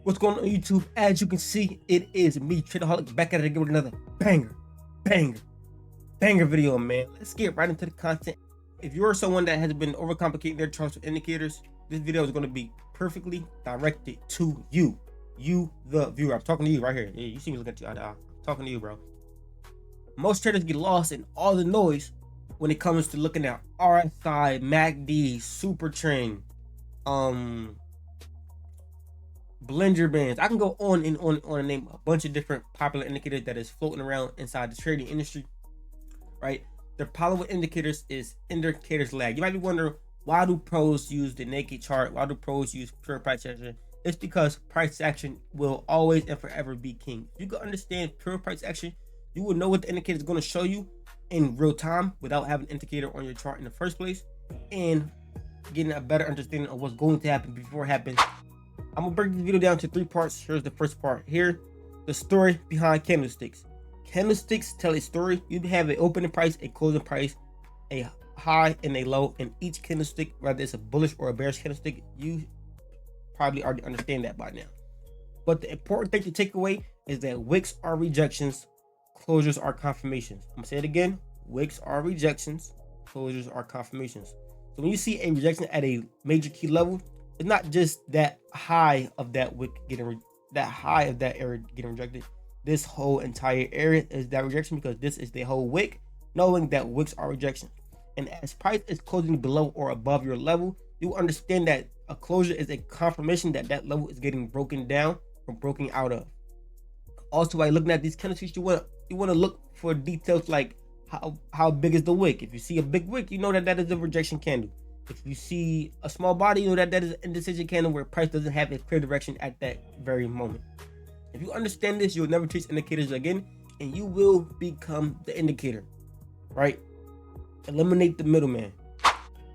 What's going on YouTube? As you can see, it is me, Traderholic, back at it again with another banger video, man. Let's get right into the content. If you're someone that has been overcomplicating their charts with indicators, this video is going to be perfectly directed to you, the viewer. I'm talking to you right here. Yeah, you see me looking at you eye to eye. I'm talking to you, bro. Most traders get lost in all the noise when it comes to looking at RSI, MACD, super trend, Bollinger Bands. I can go on and and name a bunch of different popular indicators that is floating around inside the trading industry, right? The problem with indicators is indicators lag. You might be wondering, why do pros use the naked chart? Why do pros use pure price action? It's because price action will always and forever be king. If you can understand pure price action, you will know what the indicator is going to show you in real time without having an indicator on your chart in the first place, and getting a better understanding of what's going to happen before it happens. I'm gonna break this video down to 3 parts. Here's the first part. Here, the story behind candlesticks. Candlesticks tell a story. You have an opening price, a closing price, a high and a low in each candlestick, whether it's a bullish or a bearish candlestick. You probably already understand that by now. But the important thing to take away is that wicks are rejections, closures are confirmations. I'm gonna say it again. Wicks are rejections, closures are confirmations. So when you see a rejection at a major key level, it's not just that high of that wick getting area getting rejected. This whole entire area is that rejection, because this is the whole wick, knowing that wicks are rejections. And as price is closing below or above your level, you understand that a closure is a confirmation that that level is getting broken down or broken out of. Also, by looking at these candlesticks, you want to look for details like how big is the wick. If you see a big wick, you know that that is a rejection candle. If you see a small body, you know that that is an indecision candle where price doesn't have a clear direction at that very moment. If you understand this, you'll never chase indicators again, and you will become the indicator, right? Eliminate the middleman.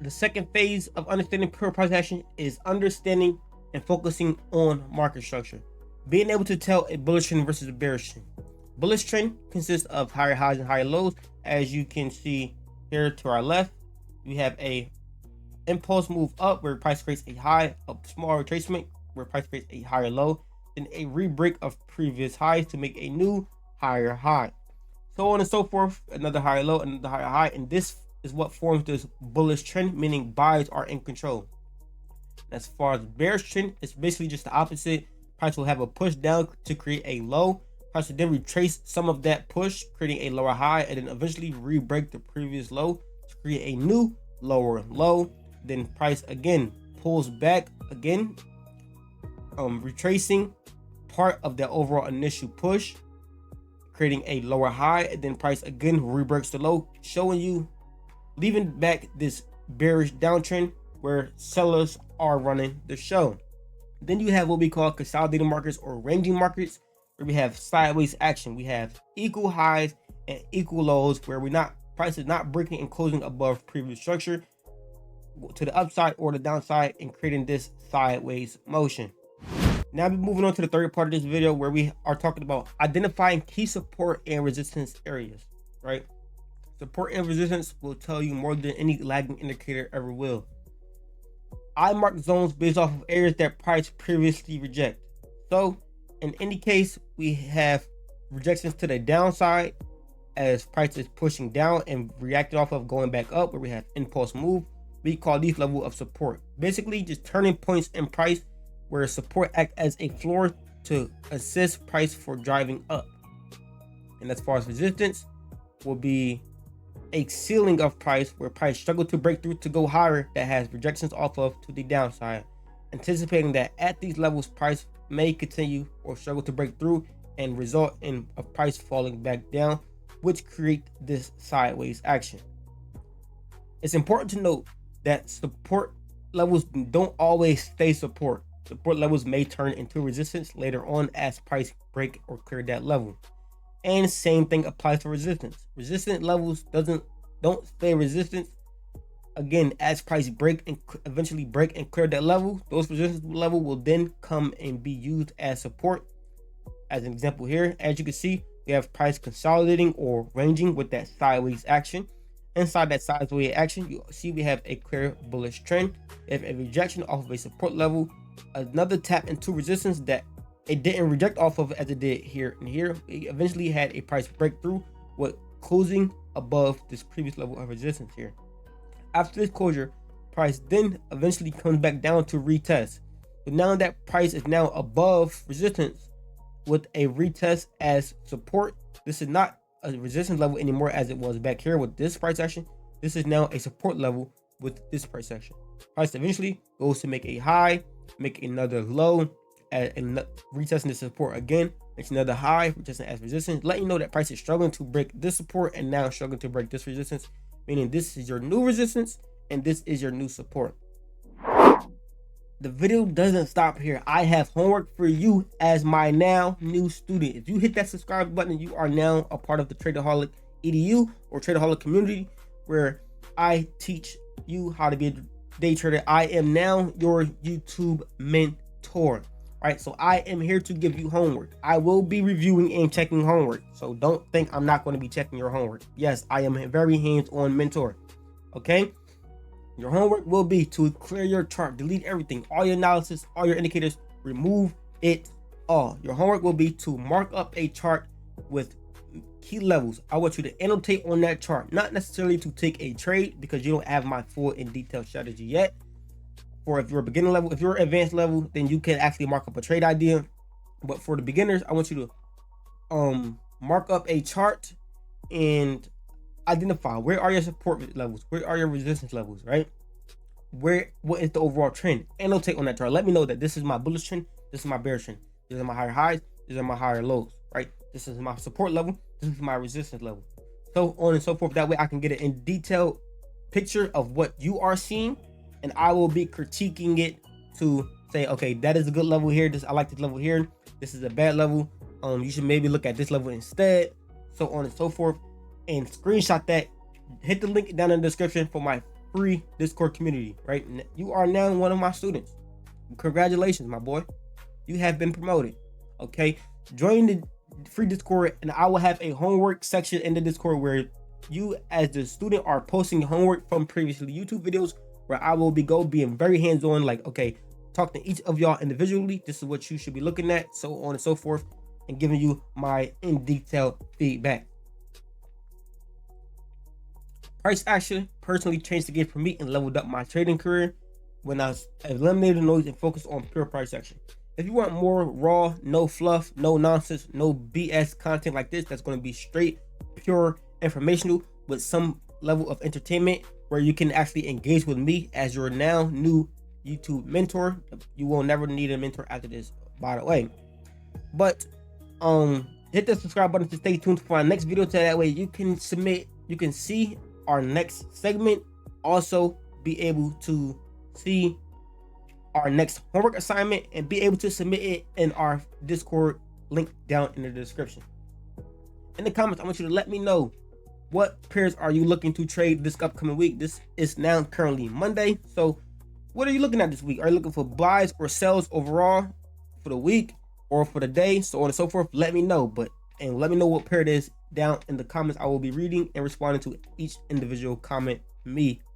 The second phase of understanding pure price action is understanding and focusing on market structure. Being able to tell a bullish trend versus a bearish trend. Bullish trend consists of higher highs and higher lows. As you can see here to our left, we have a impulse move up where price creates a high, a small retracement where price creates a higher low, then a re-break of previous highs to make a new higher high, so on and so forth. Another higher low, another higher high, and this is what forms this bullish trend, meaning buyers are in control. As far as bearish trend, it's basically just the opposite. Price will have a push down to create a low. Price will then retrace some of that push, creating a lower high, and then eventually re-break the previous low to create a new lower low. Then price again pulls back again, retracing part of the overall initial push, creating a lower high, and then price again re-breaks the low, showing you, leaving back this bearish downtrend where sellers are running the show. Then you have what we call consolidating markets or ranging markets, where we have sideways action. We have equal highs and equal lows where price is not breaking and closing above previous structure to the upside or the downside, and creating this sideways motion. Now we're moving on to the third part of this video, where we are talking about identifying key support and resistance areas, right? Support and resistance will tell you more than any lagging indicator ever will. I mark zones based off of areas that price previously reject. So in any case, we have rejections to the downside as price is pushing down and reacting off of going back up, where we have impulse move. We call these level of support. Basically just turning points in price where support act as a floor to assist price for driving up. And as far as resistance, will be a ceiling of price where price struggle to break through to go higher, that has rejections off of to the downside, anticipating that at these levels price may continue or struggle to break through and result in a price falling back down, which create this sideways action. It's important to note that support levels don't always stay support. Support levels may turn into resistance later on as price break or clear that level. And same thing applies to resistance. Resistance levels don't stay resistance. Again, as price break and eventually break and clear that level, those resistance level will then come and be used as support. As an example here, as you can see, we have price consolidating or ranging with that sideways action. Inside that sideways action, you see we have a clear bullish trend. We have a rejection off of a support level, another tap into resistance that it didn't reject off of as it did here and here. It eventually had a price breakthrough with closing above this previous level of resistance here. After this closure, price then eventually comes back down to retest. So now that price is now above resistance with a retest as support. This is not a resistance level anymore as it was back here with this price action. This is now a support level with this price action. Price eventually goes to make a high, make another low, and retesting the support again, makes another high, retesting as resistance, letting you know that price is struggling to break this support and now struggling to break this resistance, meaning this is your new resistance and this is your new support. The video doesn't stop here. I have homework for you as my now new student. If you hit that subscribe button, you are now a part of the Traderholic EDU or Traderholic community, where I teach you how to be a day trader. I am now your YouTube mentor. Right, so I am here to give you homework. I will be reviewing and checking homework, so don't think I'm not going to be checking your homework. Yes, I am a very hands-on mentor. Okay, your homework will be to clear your chart, delete everything, all your analysis, all your indicators, remove it all. Your homework will be to mark up a chart with key levels. I want you to annotate on that chart, not necessarily to take a trade, because you don't have my full and detailed strategy yet. Or if you're a beginner level, if you're advanced level, then you can actually mark up a trade idea. But for the beginners, I want you to mark up a chart and identify where are your support levels, where are your resistance levels, right? What is the overall trend? Annotate on that chart. Let me know that this is my bullish trend, this is my bearish trend, these are my higher highs, these are my higher lows, right? This is my support level, this is my resistance level, so on and so forth. That way I can get an in detailed picture of what you are seeing, and I will be critiquing it to say, okay, that is a good level here. I like this level here. This is a bad level. You should maybe look at this level instead, so on and so forth. And screenshot that. Hit the link down in the description for my free Discord community, right? You are now one of my students. Congratulations, my boy. You have been promoted. Okay, join the free Discord, and I will have a homework section in the Discord where you as the student are posting homework from previously YouTube videos, where I will be being very hands-on, like, okay, talk to each of y'all individually. This is what you should be looking at, so on and so forth, and giving you my in detail feedback. Price action personally changed the game for me and leveled up my trading career when I eliminated the noise and focused on pure price action. If you want more raw, no fluff, no nonsense, no BS content like this, that's going to be straight, pure informational with some level of entertainment, where you can actually engage with me as your now new YouTube mentor. You will never need a mentor after this, by the way. But hit the subscribe button to stay tuned for our next video, so that way you can see our next segment, also be able to see our next homework assignment, and be able to submit it in our Discord link down in the description. In the comments, I want you to let me know, what pairs are you looking to trade this upcoming week? This is now currently Monday. So what are you looking at this week? Are you looking for buys or sells overall for the week or for the day, so on and so forth? Let me know. And let me know what pair it is down in the comments. I will be reading and responding to each individual comment,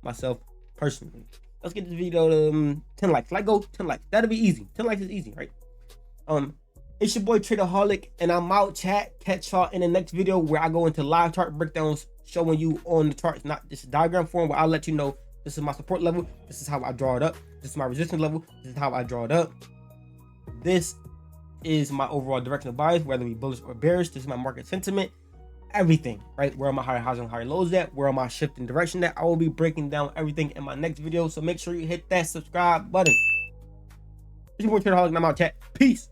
myself personally. Let's get this video to 10 likes. Like, go 10 likes. That'll be easy. 10 likes is easy, right? It's your boy Traderholic, and I'm out, chat. Catch y'all in the next video, where I go into live chart breakdowns, showing you on the charts, not just diagram form, where I'll let you know this is my support level, this is how I draw it up, this is my resistance level, this is how I draw it up, this is my overall direction of bias, whether it be bullish or bearish, this is my market sentiment, everything, right? Where are my higher highs and higher lows at? Where am I shifting direction at? I will be breaking down everything in my next video, so make sure you hit that subscribe button. It's your boy Traderholic, and I'm out, chat. Peace.